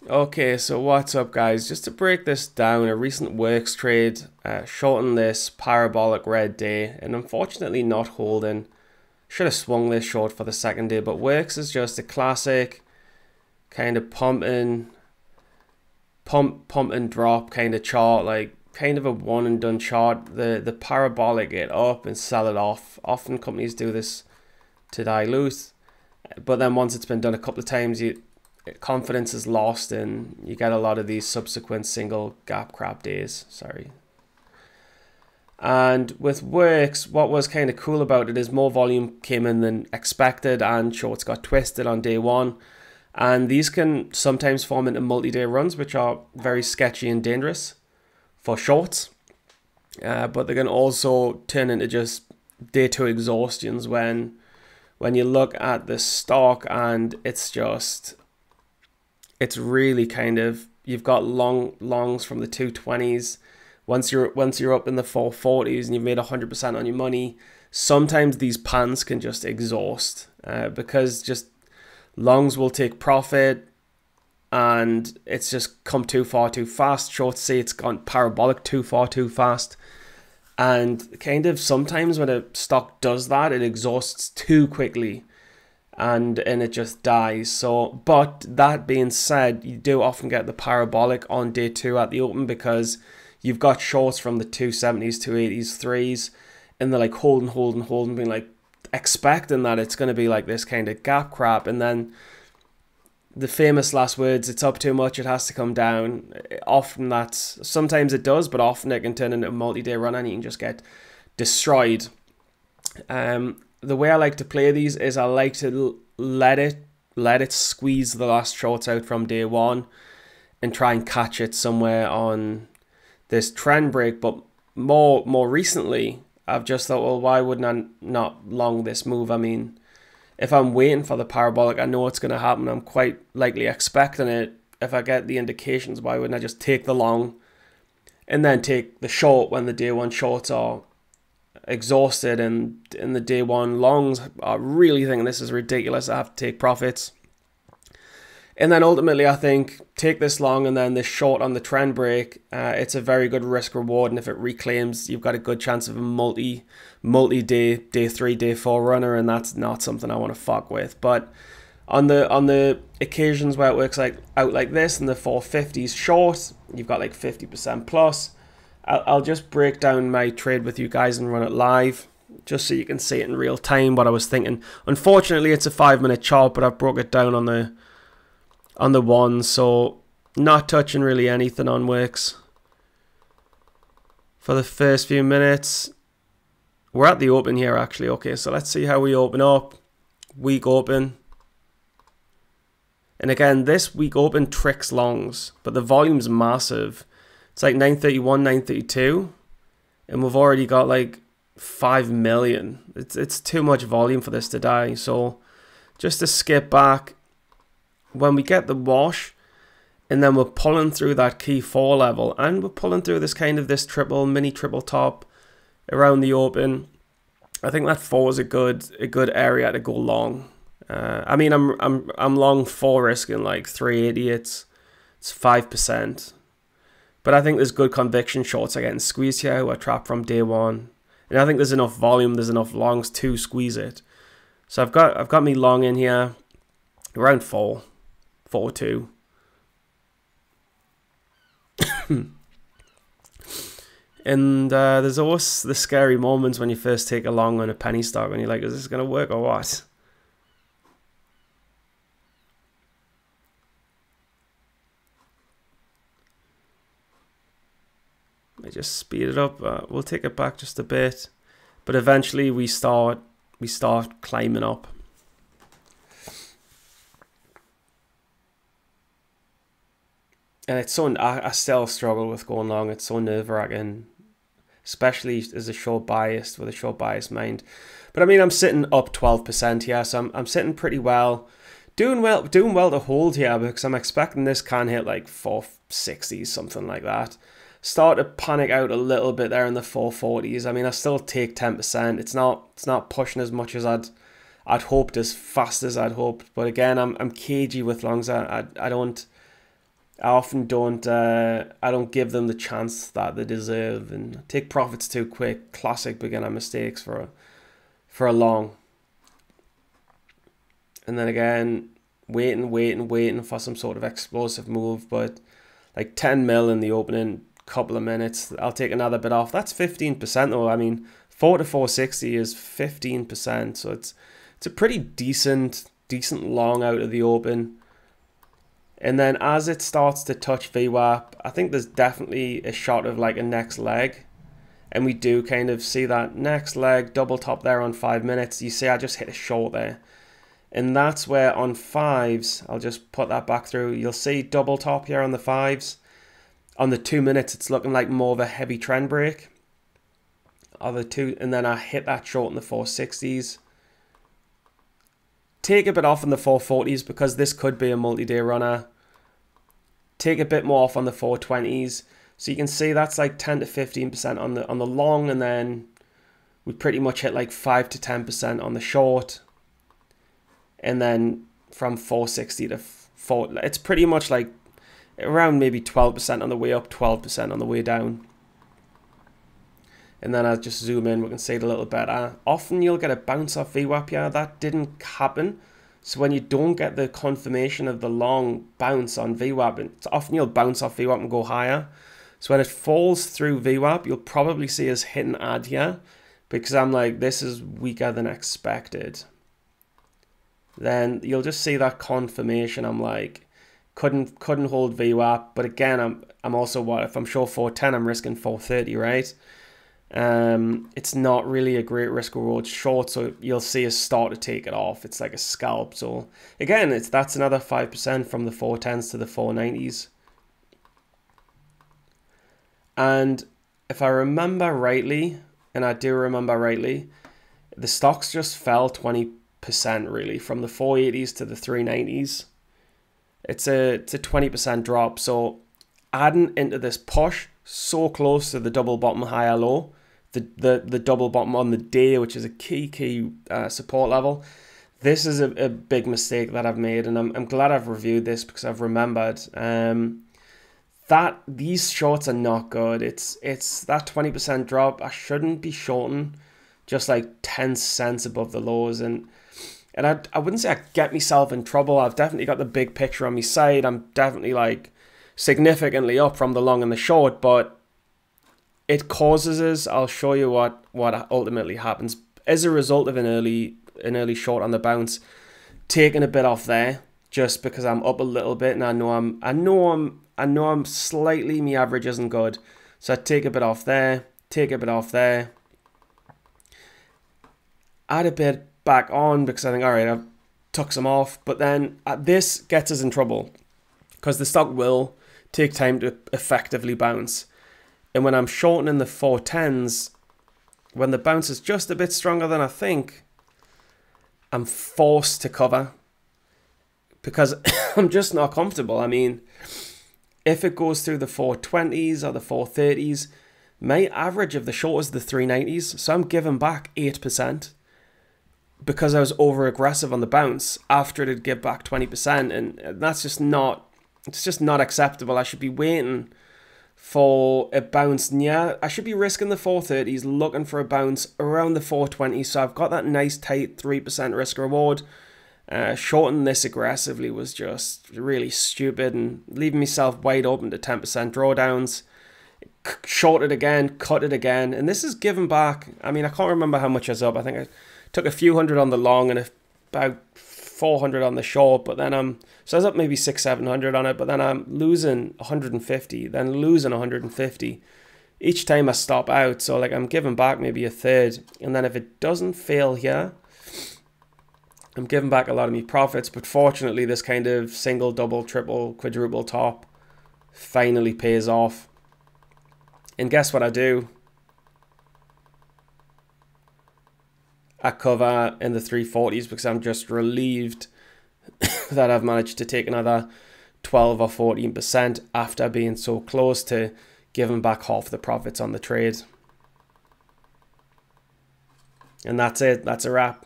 Okay, so what's up guys? Just to break this down, a recent WORX trade shortened this parabolic red day and unfortunately not holding. Should have swung this short for the second day, but WORX is just a classic kind of pump and drop kind of chart, like kind of a one and done chart. The parabolic it up and sell it off. Often companies do this to dilute, but then once it's been done a couple of times, confidence is lost and you get a lot of these subsequent single gap crap days. Sorry. And with WORX, what was kind of cool about it is more volume came in than expected and shorts got twisted on day one. And these can sometimes form into multi-day runs, which are very sketchy and dangerous for shorts. But they can also turn into just day two exhaustions when you look at the stock and it's really kind of, you've got longs from the 220s. Once you're up in the 440s and you've made 100% on your money, sometimes these pans can just exhaust because just longs will take profit and it's just come too far too fast. Shorts say it's gone parabolic too far too fast. And kind of sometimes when a stock does that, it exhausts too quickly and it just dies. So, but that being said, you do often get the parabolic on day two at the open because you've got shorts from the 270s, 280s, 3s, and they're like holding, being like expecting that it's going to be like this kind of gap crap. And then the famous last words, it's up too much, it has to come down. Often sometimes it does, but often it can turn into a multi-day run and you can just get destroyed. The way I like to play these is I like to let it squeeze the last shorts out from day one and try and catch it somewhere on this trend break. But more recently, I've just thought, well, why wouldn't I not long this move? I mean, if I'm waiting for the parabolic, I know it's going to happen. I'm quite likely expecting it. If I get the indications, why wouldn't I just take the long and then take the short when the day one shorts are exhausted and in the day one longs are really thinking this is ridiculous, I have to take profits. And then ultimately I think take this long and then this short on the trend break, it's a very good risk reward, and if it reclaims, you've got a good chance of a multi-day, day 3, day 4 runner, and that's not something I want to fuck with. But on the occasions where it works out like this in the 450s short, you've got like 50% plus. I'll just break down my trade with you guys and run it live, just so you can see it in real time what I was thinking. Unfortunately, it's a 5-minute chart, but I've broke it down on the one, so not touching really anything on WORX for the first few minutes. We're at the open here actually. Okay, so let's see how we open up. Week open. And again, this week open tricks longs, but the volume's massive. It's like 931, 932, and we've already got like 5 million. It's too much volume for this to die. So just to skip back, when we get the wash, and then we're pulling through that key 4 level, and we're pulling through this kind of this mini triple top around the open, I think that 4 is a good area to go long. I mean, I'm long 4 risking like 380. It's 5%. But I think there's good conviction shorts are getting squeezed here who are trapped from day one. And I think there's enough volume, there's enough longs to squeeze it. So I've got me long in here around 4.2. And there's always the scary moments when you first take a long on a penny stock and you're like, is this going to work or what? I just speed it up. We'll take it back just a bit, but eventually we start climbing up. And it's so, I still struggle with going long. It's so nerve-wracking, especially as a short biased, with a short biased mind. But I mean, I'm sitting up 12% here, so I'm sitting pretty well. Doing well to hold here because I'm expecting this can hit like 460s, something like that. Start to panic out a little bit there in the 440s. I mean, I still take 10%. It's not pushing as much as I'd hoped, as fast as I'd hoped. But again, I'm cagey with longs. I don't I often don't. I don't give them the chance that they deserve, and take profits too quick. Classic beginner mistakes for a long. And then again, waiting for some sort of explosive move. But like 10 mil in the opening couple of minutes, I'll take another bit off. That's 15% though. I mean, 4 to 460 is 15%, so it's a pretty decent long out of the open. And then as it starts to touch VWAP, I think there's definitely a shot of like a next leg. And we do kind of see that next leg, double top there on 5 minutes. You see I just hit a short there. And that's where on 5s, I'll just put that back through. You'll see double top here on the 5s. On the 2 minutes, it's looking like more of a heavy trend break. And then I hit that short in the 460s. Take a bit off on the 440s because this could be a multi-day runner. Take a bit more off on the 420s. So you can see that's like 10 to 15% on the long, and then we pretty much hit like 5 to 10% on the short. And then from 460 to 4, it's pretty much like around maybe 12% on the way up, 12% on the way down. And then I'll just zoom in, we can see it a little better. Often you'll get a bounce off VWAP here. That didn't happen. So when you don't get the confirmation of the long bounce on VWAP, it's often you'll bounce off VWAP and go higher. So when it falls through VWAP, you'll probably see us hit an add here, because I'm like, this is weaker than expected. Then you'll just see that confirmation. I'm like, couldn't hold VWAP. But again, I'm also, what if I'm short 410, I'm risking 430, right? It's not really a great risk reward short, so you'll see us start to take it off. It's like a scalp. So again, that's another 5% from the 410s to the 490s. And if I remember rightly, and I do remember rightly, the stocks just fell 20% really from the 480s to the 390s. It's a 20% drop. So adding into this push so close to the double bottom higher low, the double bottom on the day, which is a key support level. This is a big mistake that I've made, and I'm glad I've reviewed this because I've remembered that these shorts are not good. It's that 20% drop. I shouldn't be shorting just like 10 cents above the lows, and I wouldn't say I get myself in trouble. I've definitely got the big picture on my side. I'm definitely like significantly up from the long and the short, but it causes us, I'll show you what ultimately happens as a result of an early short on the bounce, taking a bit off there just because I'm up a little bit, and I know I'm slightly, my average isn't good, so I take a bit off there, add a bit back on because I think, all right, I've took some off, but then this gets us in trouble because the stock will take time to effectively bounce. And when I'm shortening the 410s, when the bounce is just a bit stronger than I think, I'm forced to cover because I'm just not comfortable. I mean, if it goes through the 420s or the 430s, my average of the short is the 390s, so I'm giving back 8% because I was over aggressive on the bounce after it had give back 20%, and that's just not, it's just not acceptable. I should be waiting for a bounce near, I should be risking the 430s, looking for a bounce around the 420s, so I've got that nice tight 3% risk reward. Shorting this aggressively was just really stupid and leaving myself wide open to 10% drawdowns. Short it again, cut it again, and this is giving back, I mean, I can't remember how much I was up. I think I took a few hundred on the long and about 400 on the short, but then so I was up maybe 600-700 on it, but then I'm losing 150, then losing 150 each time I stop out. So like I'm giving back maybe a third, and then if it doesn't fail here, I'm giving back a lot of my profits. But fortunately, this kind of single, double, triple, quadruple top finally pays off. And guess what I do? I cover in the 340s because I'm just relieved that I've managed to take another 12 or 14% after being so close to giving back half the profits on the trade. And that's it. That's a wrap.